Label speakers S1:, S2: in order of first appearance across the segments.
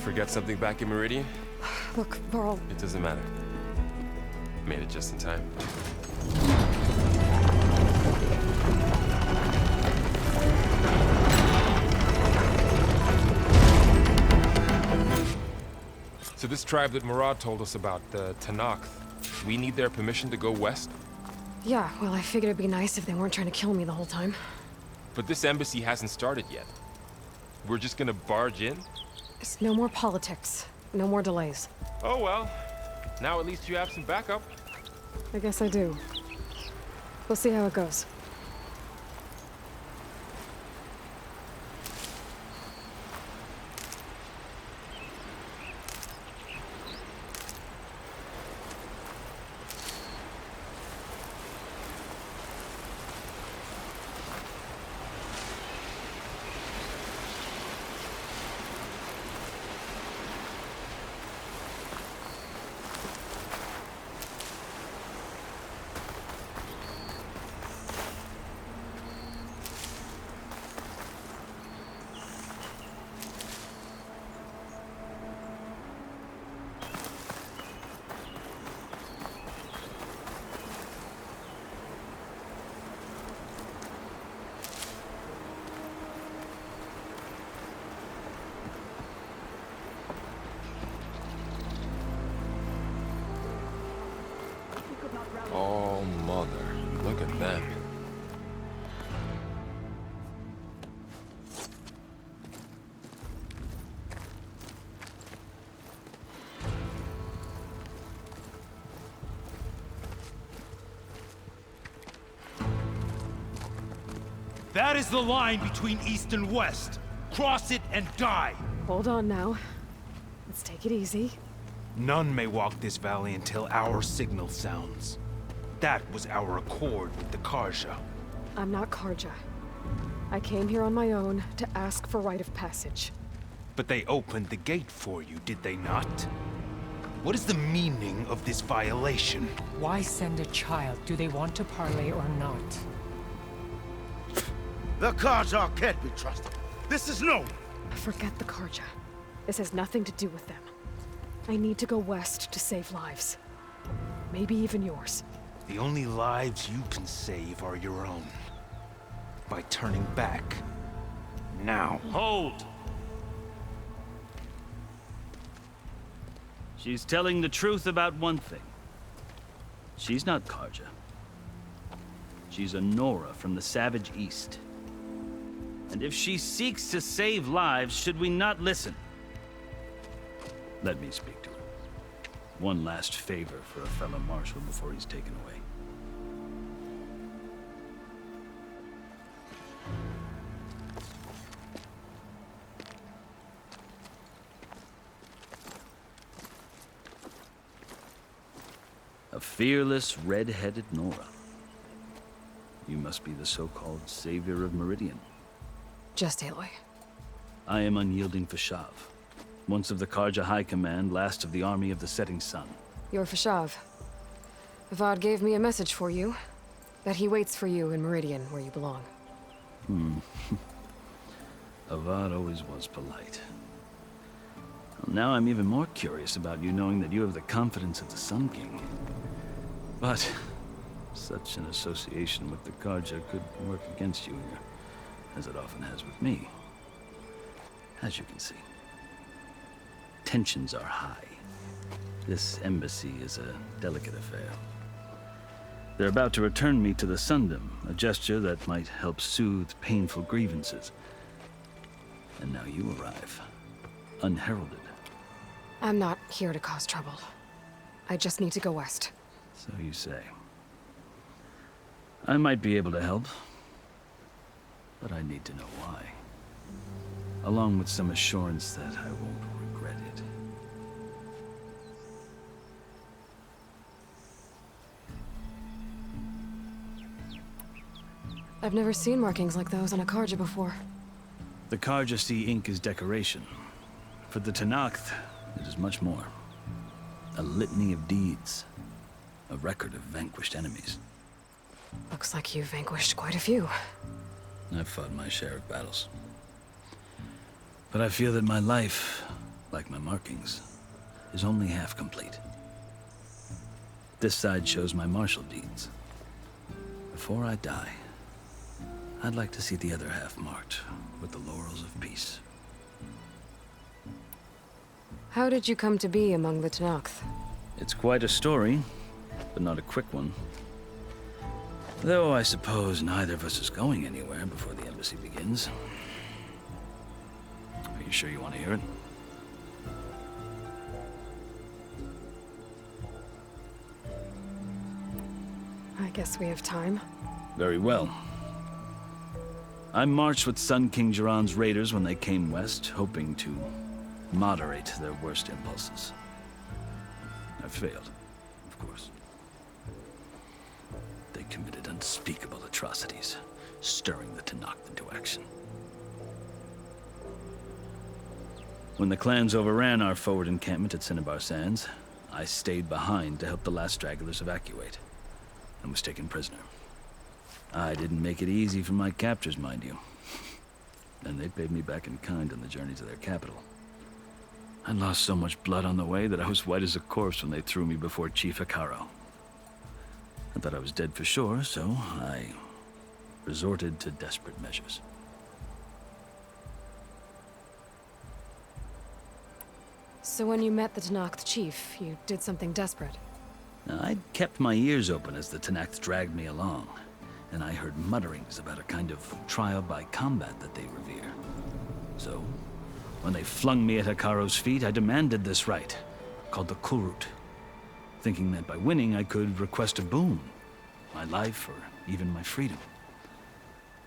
S1: Forget something back in Meridian?
S2: Look, Varl.
S1: It doesn't matter. Made it just in time. So this tribe that Murad told us about, the Tanakh, we need their permission to go west?
S2: Yeah, well, I figured it'd be nice if they weren't trying to kill me the whole time.
S1: But this embassy hasn't started yet. We're just gonna barge in?
S2: It's no more politics. No more delays.
S1: Oh well. Now at least you have some backup.
S2: I guess I do. We'll see how it goes.
S1: Oh, mother. Look at them.
S3: That is the line between East and West. Cross it and die.
S2: Hold on now. Let's take it easy.
S3: None may walk this valley until our signal sounds. That was our accord with the Karja.
S2: I'm not Karja. I came here on my own to ask for rite of passage.
S3: But they opened the gate for you, did they not? What is the meaning of this violation?
S4: Why send a child? Do they want to parley or not?
S5: The Karja can't be trusted. This is known.
S2: Forget the Karja. This has nothing to do with them. I need to go west to save lives. Maybe even yours.
S3: The only lives you can save are your own. By turning back. Now.
S6: Hold! She's telling the truth about one thing. She's not Karja. She's a Nora from the Savage East. And if she seeks to save lives, should we not listen? Let me speak to her. One last favor for a fellow marshal before he's taken away. A fearless, red-headed Nora. You must be the so-called savior of Meridian.
S2: Just Aloy.
S6: I am unyielding Fashav. Once of the Karja High Command, last of the army of the setting sun.
S2: You're Fashav. Avad gave me a message for you. That he waits for you in Meridian, where you belong.
S6: Avad always was polite. Well, now I'm even more curious about you knowing that you have the confidence of the Sun King. But such an association with the Karja could work against you, as it often has with me. As you can see. Tensions are high. This embassy is a delicate affair. They're about to return me to the Sundom, a gesture that might help soothe painful grievances. And now you arrive, unheralded.
S2: I'm not here to cause trouble. I just need to go west.
S6: So you say. I might be able to help, but I need to know why. Along with some assurance that I won't regret it.
S2: I've never seen markings like those on a Karja before.
S6: The Karja see ink as decoration. For the Tanakh, it is much more. A litany of deeds. A record of vanquished enemies.
S2: Looks like you've vanquished quite a few.
S6: I've fought my share of battles. But I feel that my life like my markings, is only half complete. This side shows my martial deeds. Before I die, I'd like to see the other half marked with the laurels of peace.
S2: How did you come to be among the Tenakth?
S6: It's quite a story, but not a quick one. Though I suppose neither of us is going anywhere before the embassy begins. Are you sure you want to hear it?
S2: I guess we have time.
S6: Very well. I marched with Sun King Jiran's raiders when they came west, hoping to moderate their worst impulses. I failed, of course. They committed unspeakable atrocities, stirring the Tenakth into action. When the clans overran our forward encampment at Cinnabar Sands, I stayed behind to help the last stragglers evacuate, and was taken prisoner. I didn't make it easy for my captors, mind you. And they paid me back in kind on the journey to their capital. I lost so much blood on the way that I was white as a corpse when they threw me before Chief Hekaro. I thought I was dead for sure, so I resorted to desperate measures.
S2: So when you met the Tenakth chief, you did something desperate.
S6: Now, I'd kept my ears open as the Tenakth dragged me along, and I heard mutterings about a kind of trial by combat that they revere. So, when they flung me at Hekaro's feet, I demanded this right, called the Kulrut, thinking that by winning I could request a boon, my life or even my freedom.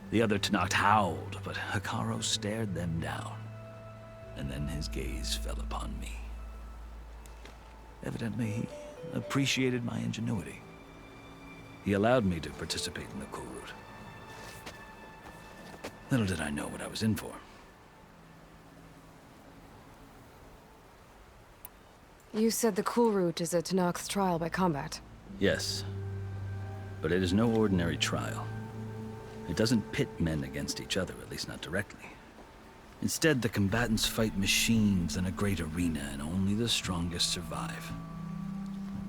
S6: The other Tenakth howled, but Hekaro stared them down, and then his gaze fell upon me. Evidently, he appreciated my ingenuity. He allowed me to participate in the Kulrut. Little did I know what I was in for.
S2: You said the Kulrut is a Tenakth trial by combat.
S6: Yes, but it is no ordinary trial. It doesn't pit men against each other, at least not directly. Instead, the combatants fight machines in a great arena, and only the strongest survive.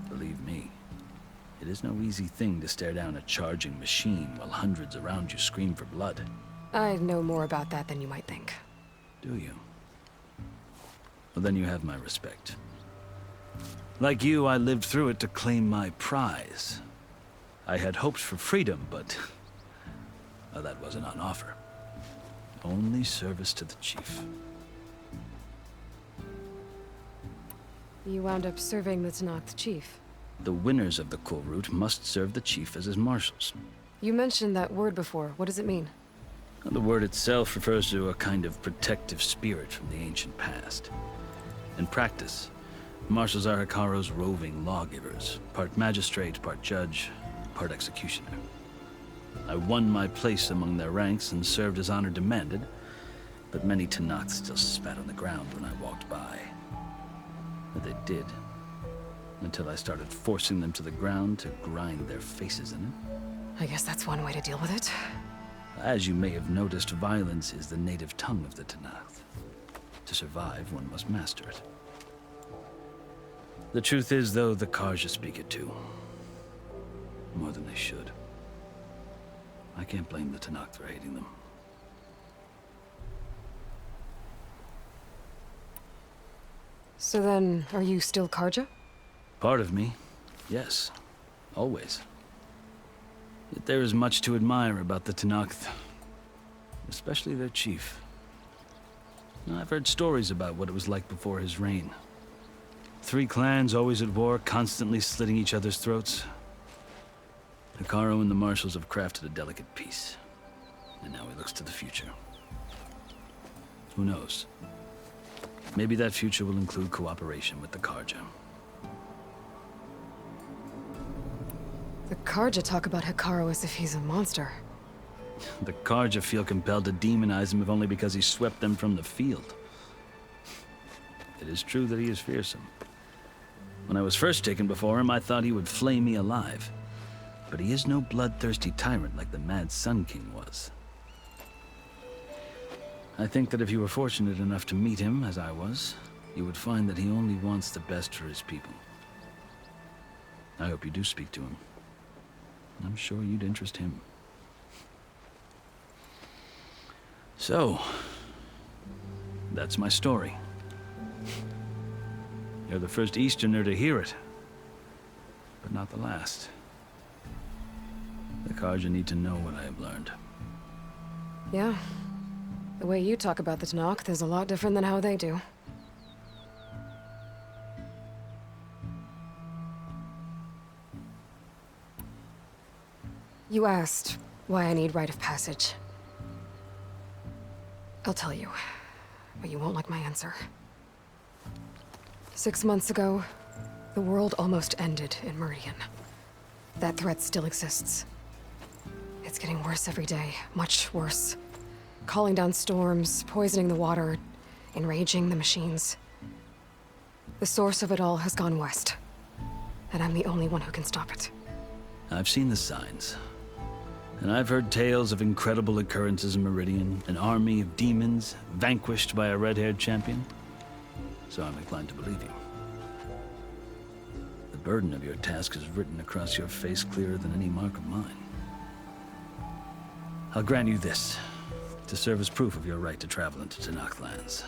S6: Believe me, it is no easy thing to stare down a charging machine while hundreds around you scream for blood.
S2: I know more about that than you might think.
S6: Do you? Well, then you have my respect. Like you, I lived through it to claim my prize. I had hoped for freedom, but well, that wasn't on offer. Only service to the chief.
S2: You wound up serving the Tenakth chief.
S6: The winners of the Kulrut must serve the chief as his marshals.
S2: You mentioned that word before. What does it mean?
S6: The word itself refers to a kind of protective spirit from the ancient past. In practice, marshals are Hekaro's roving lawgivers, part magistrate, part judge, part executioner. I won my place among their ranks and served as honor demanded, but many Tenakth still spat on the ground when I walked by. But they did, until I started forcing them to the ground to grind their faces in it.
S2: I guess that's one way to deal with it.
S6: As you may have noticed, violence is the native tongue of the Tenakth. To survive, one must master it. The truth is, though, the Karja speak it too. More than they should. I can't blame the Tenakth for hating them.
S2: So then, are you still Karja?
S6: Part of me, yes. Always. Yet there is much to admire about the Tenakth. Especially their chief. I've heard stories about what it was like before his reign. 3 clans always at war, constantly slitting each other's throats. Hekaro and the marshals have crafted a delicate peace. And now he looks to the future. Who knows? Maybe that future will include cooperation with the Karja.
S2: The Karja talk about Hekaro as if he's a monster.
S6: The Karja feel compelled to demonize him if only because he swept them from the field. It is true that he is fearsome. When I was first taken before him, I thought he would flay me alive. But he is no bloodthirsty tyrant like the Mad Sun King was. I think that if you were fortunate enough to meet him, as I was, you would find that he only wants the best for his people. I hope you do speak to him. I'm sure you'd interest him. So, that's my story. You're the first Easterner to hear it, but not the last. The Carja need to know what I have learned.
S2: Yeah. The way you talk about the Tanakh is a lot different than how they do. You asked why I need rite of passage. I'll tell you, but you won't like my answer. 6 months ago, the world almost ended in Meridian. That threat still exists. It's getting worse every day, much worse. Calling down storms, poisoning the water, enraging the machines. The source of it all has gone west, and I'm the only one who can stop it.
S6: I've seen the signs. And I've heard tales of incredible occurrences in Meridian, an army of demons vanquished by a red-haired champion. So I'm inclined to believe you. The burden of your task is written across your face clearer than any mark of mine. I'll grant you this, to serve as proof of your right to travel into Tanakh lands.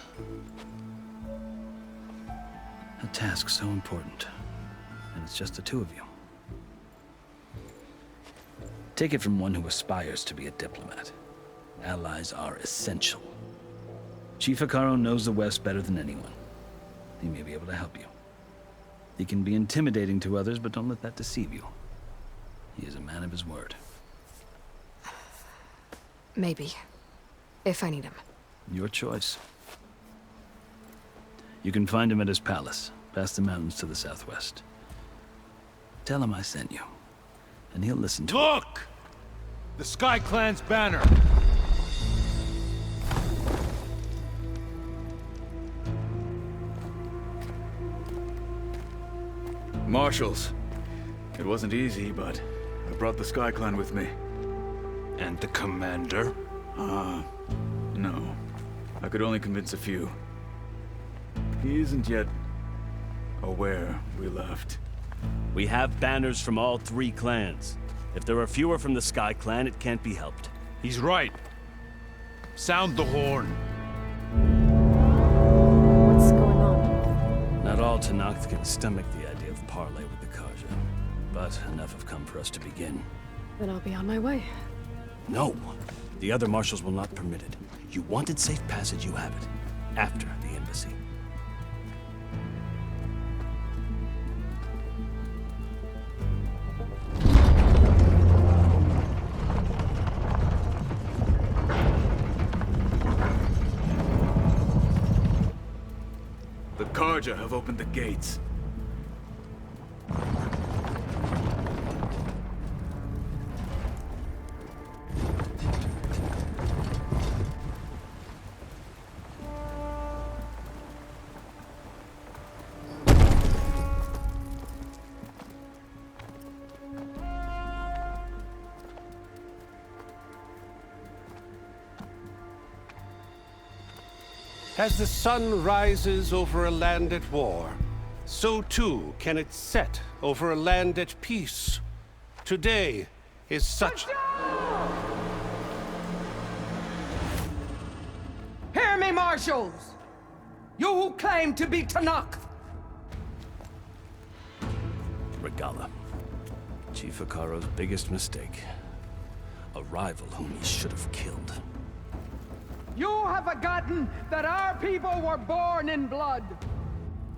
S6: A task so important, and it's just the two of you. Take it from one who aspires to be a diplomat. Allies are essential. Chief Hekarro knows the West better than anyone. He may be able to help you. He can be intimidating to others, but don't let that deceive you. He is a man of his word.
S2: Maybe. If I need him.
S6: Your choice. You can find him at his palace, past the mountains to the southwest. Tell him I sent you, and he'll listen to it.
S3: Look! The Sky Clan's banner!
S7: Marshals. It wasn't easy, but I brought the Sky Clan with me.
S3: And the commander?
S7: No. I could only convince a few. He isn't yet aware we left.
S8: We have banners from all 3 clans. If there are fewer from the Sky Clan, it can't be helped.
S3: He's right. Sound the horn.
S2: What's going on?
S6: Not all Tanakh can stomach the idea of parley with the Carja, but enough have come for us to begin.
S2: Then I'll be on my way.
S8: No, the other marshals will not permit it. You wanted safe passage, you have it. After the embassy.
S7: The Carja have opened the gates.
S9: As the sun rises over a land at war, so too can it set over a land at peace. Today is such...
S10: Hear me, marshals! You who claim to be Tanakh!
S8: Regala. Chief Hekarro's biggest mistake. A rival whom he should have killed.
S10: You have forgotten that our people were born in blood.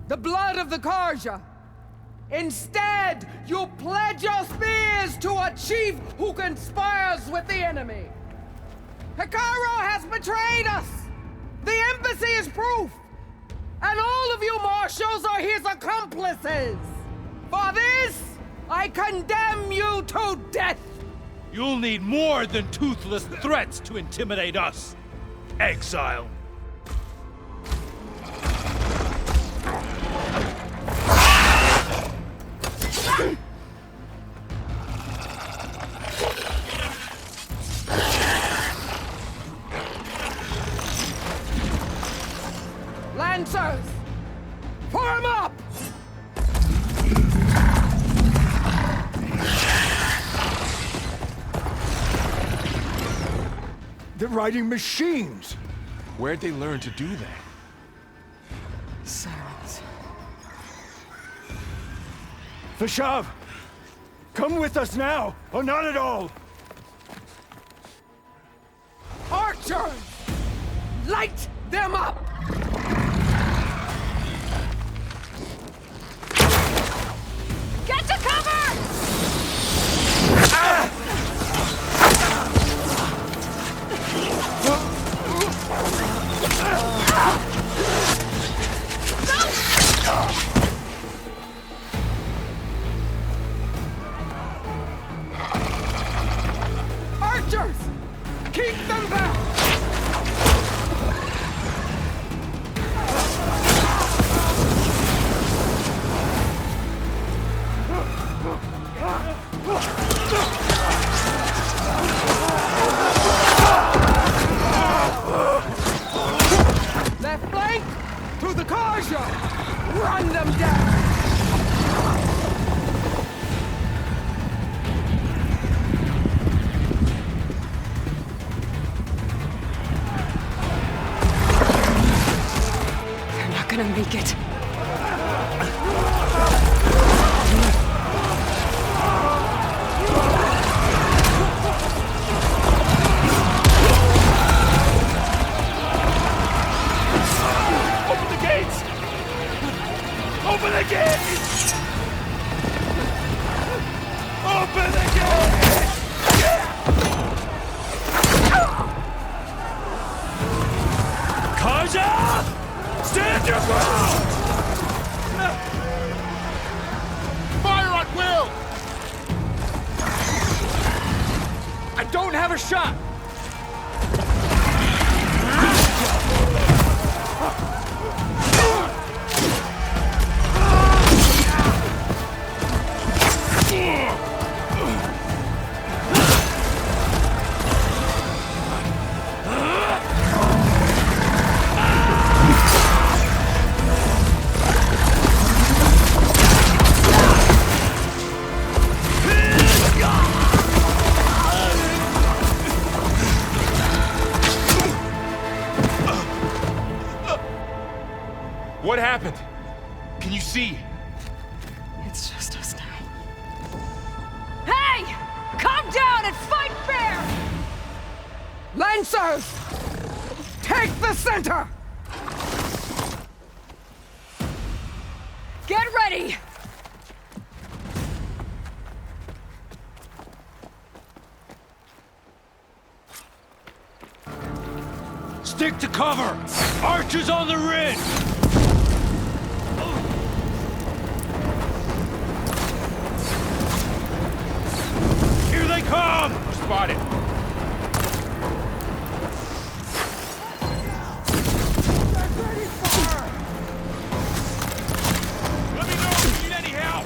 S10: The blood of the Carja. Instead, you pledge your spears to a chief who conspires with the enemy. Hekarro has betrayed us! The embassy is proof! And all of you marshals are his accomplices! For this, I condemn you to death!
S3: You'll need more than toothless threats to intimidate us. Exile.
S10: Lancers!
S5: They're riding machines!
S1: Where'd they learn to do that?
S2: Sirens.
S5: Vashav! Come with us now, or not at all!
S10: Archers! Light them up!
S2: Get to cover!
S10: Archers! Keep them back! Left flank! To the Karja! Run them down!
S2: They're not gonna make it.
S5: Open the gates! Open the gates! Open the gates!
S7: Karja! Stand your ground!
S5: Fire at will! I don't have a shot!
S1: What happened? Can you see?
S2: It's just us now.
S11: Hey! Calm down and fight fair!
S10: Lancers! Take the center!
S11: Get ready!
S3: Stick to cover! Archers on the ridge! Here they come!
S1: Spotted.
S3: Let me know if you need any help!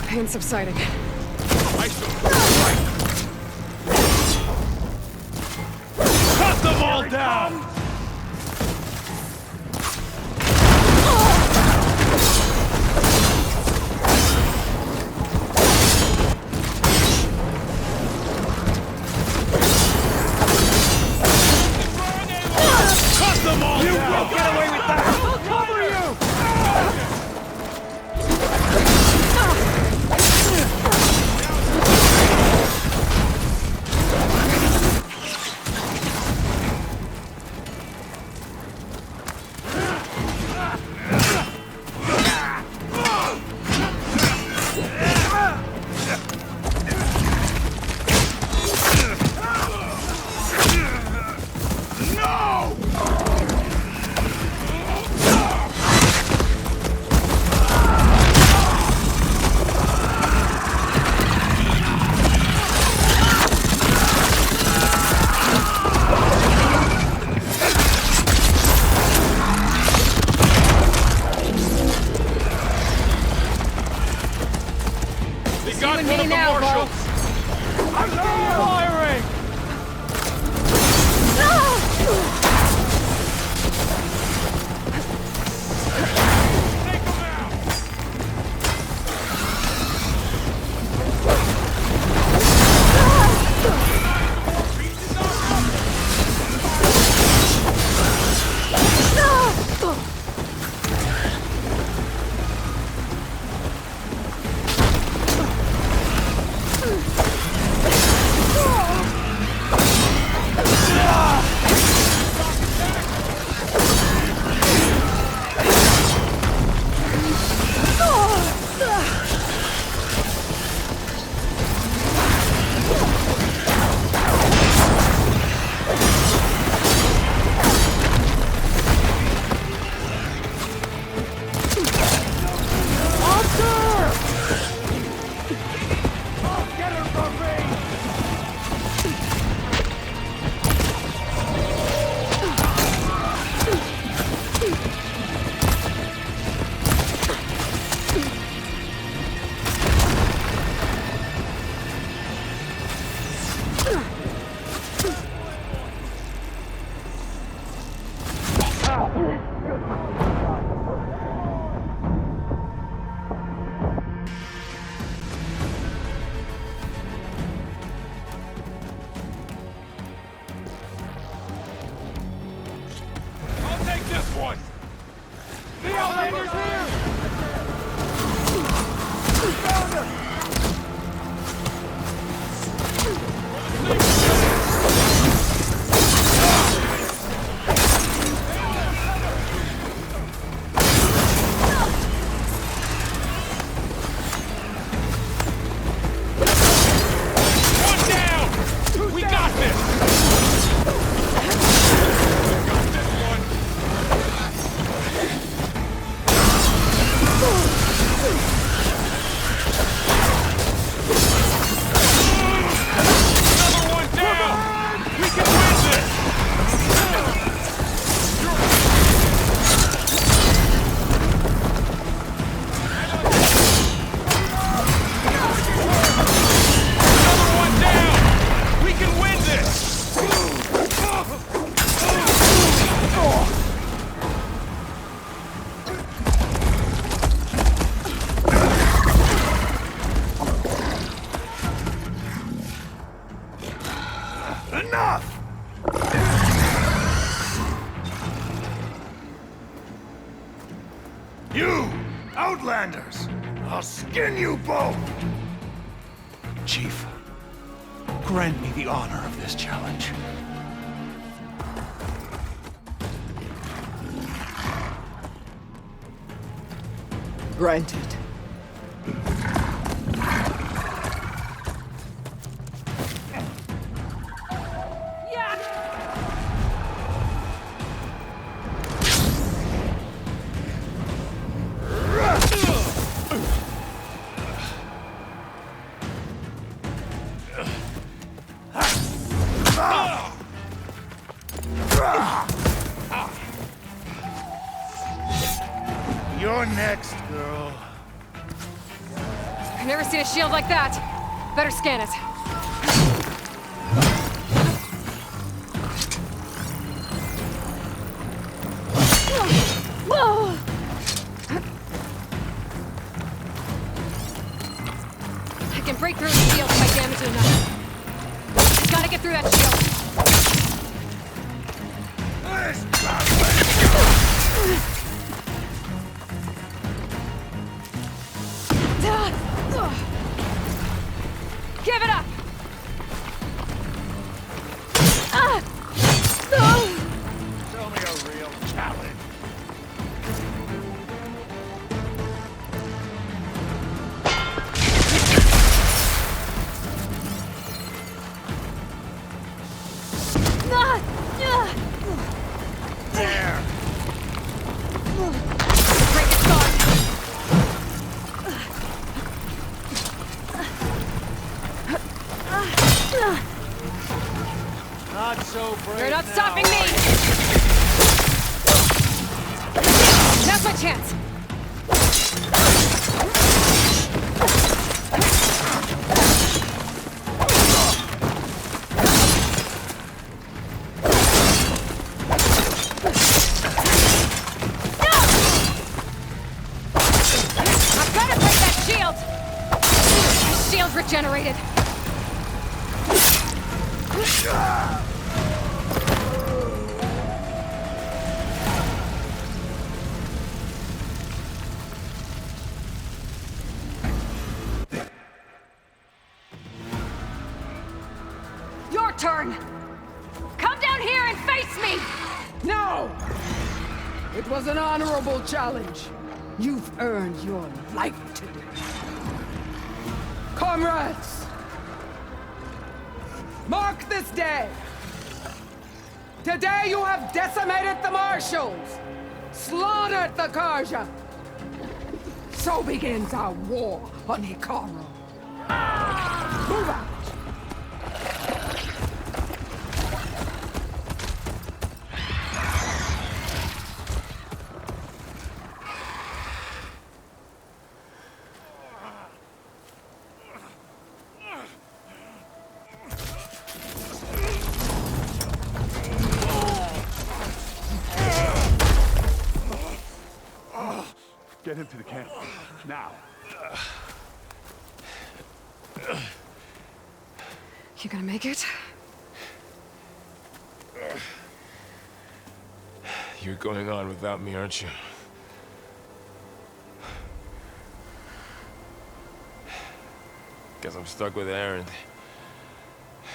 S2: Pain subsiding.
S3: Cut them all down! Cut them all down! You won't get away with that! We'll cover you!
S1: Got one of the marshals!
S3: I'm firing!
S1: I'll take this one! The Outlander's here! Found her! One down! We got this! Got this one! Another one down! We can win this! Another one down! We can win this!
S5: Enough! You, Outlanders! I'll skin you both!
S3: Chief, grant me the honor of this challenge.
S10: Granted.
S5: You're next, girl.
S2: I've never seen a shield like that. Better scan it. I can break through the shield if I damage it enough. Gotta get through that shield. Give it up!
S5: Show me a real challenge. There.
S2: Break its guard.
S5: Not so brave.
S2: You're not
S5: now,
S2: stopping me!
S5: are you?
S2: Now's my chance! I've got to break that shield! My shield's regenerated! Your turn! Come down here and face me!
S10: No! It was an honorable challenge. You've earned your life today. Comrades! Mark this day! Today you have decimated the Marshals! Slaughtered the Karja! So begins our war on Hikaru. Move out!
S5: Get him to the camp. Now.
S2: You gonna make it?
S1: You're going on without me, aren't you? Guess I'm stuck with Aaron.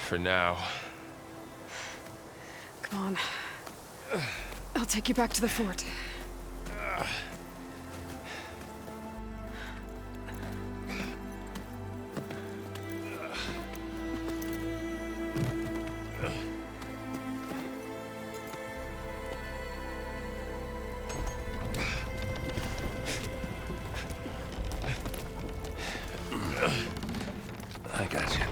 S1: For now.
S2: Come on. I'll take you back to the fort.
S8: I got you.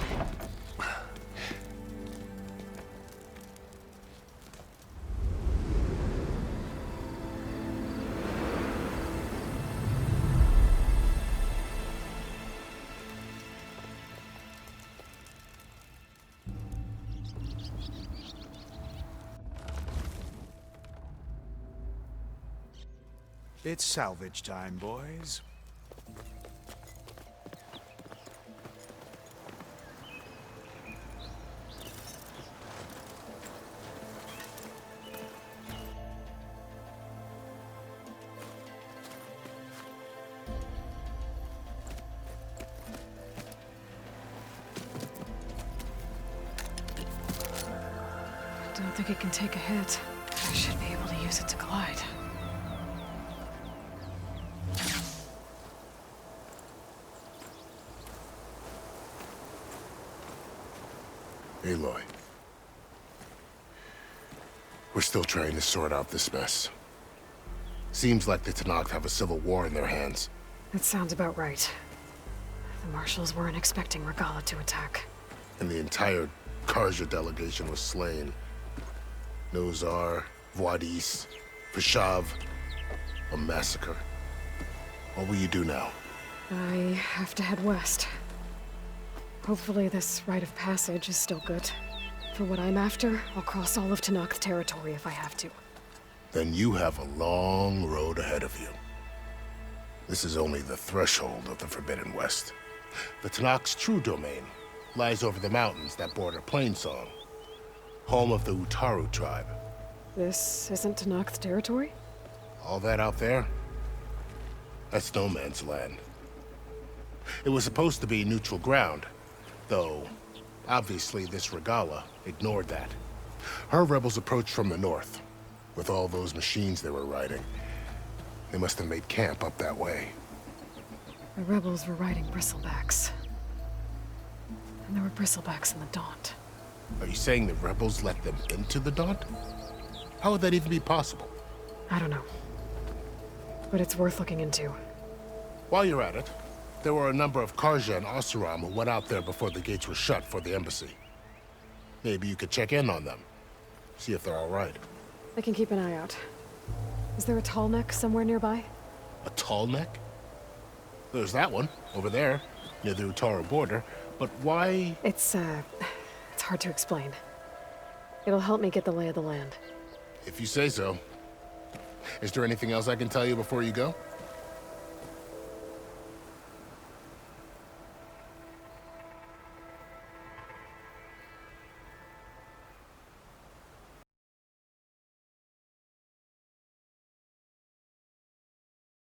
S5: It's salvage time, boys.
S2: I don't think it can take a hit. I should be able to use it to glide.
S12: Aloy. We're still trying to sort out this mess. Seems like the Tenakth have a civil war in their hands.
S2: That sounds about right. The marshals weren't expecting Regalla to attack.
S12: And the entire Karja delegation was slain. Nozar, Voidis, Vashav. A massacre. What will you do now?
S2: I have to head west. Hopefully this rite of passage is still good. For what I'm after, I'll cross all of Tenakth territory if I have to.
S12: Then you have a long road ahead of you. This is only the threshold of the Forbidden West. The Tenakth's true domain lies over the mountains that border Plainsong, home of the Utaru tribe.
S2: This isn't Tenakth territory?
S12: All that out there? That's no man's land. It was supposed to be neutral ground, though obviously this Regalla ignored that. Her rebels approached from the north, with all those machines they were riding. They must have made camp up that way.
S2: The rebels were riding bristlebacks. And there were bristlebacks in the Daunt.
S12: Are you saying the rebels let them into the Daunt? How would that even be possible?
S2: I don't know. But it's worth looking into.
S12: While you're at it, there were a number of Karja and Oseram who went out there before the gates were shut for the embassy. Maybe you could check in on them. See if they're all right.
S2: I can keep an eye out. Is there a tall neck somewhere nearby?
S12: A tall neck? There's that one, over there, near the Utaru border. But why?
S2: It's hard to explain. It'll help me get the lay of the land.
S12: If you say so. Is there anything else I can tell you before you go?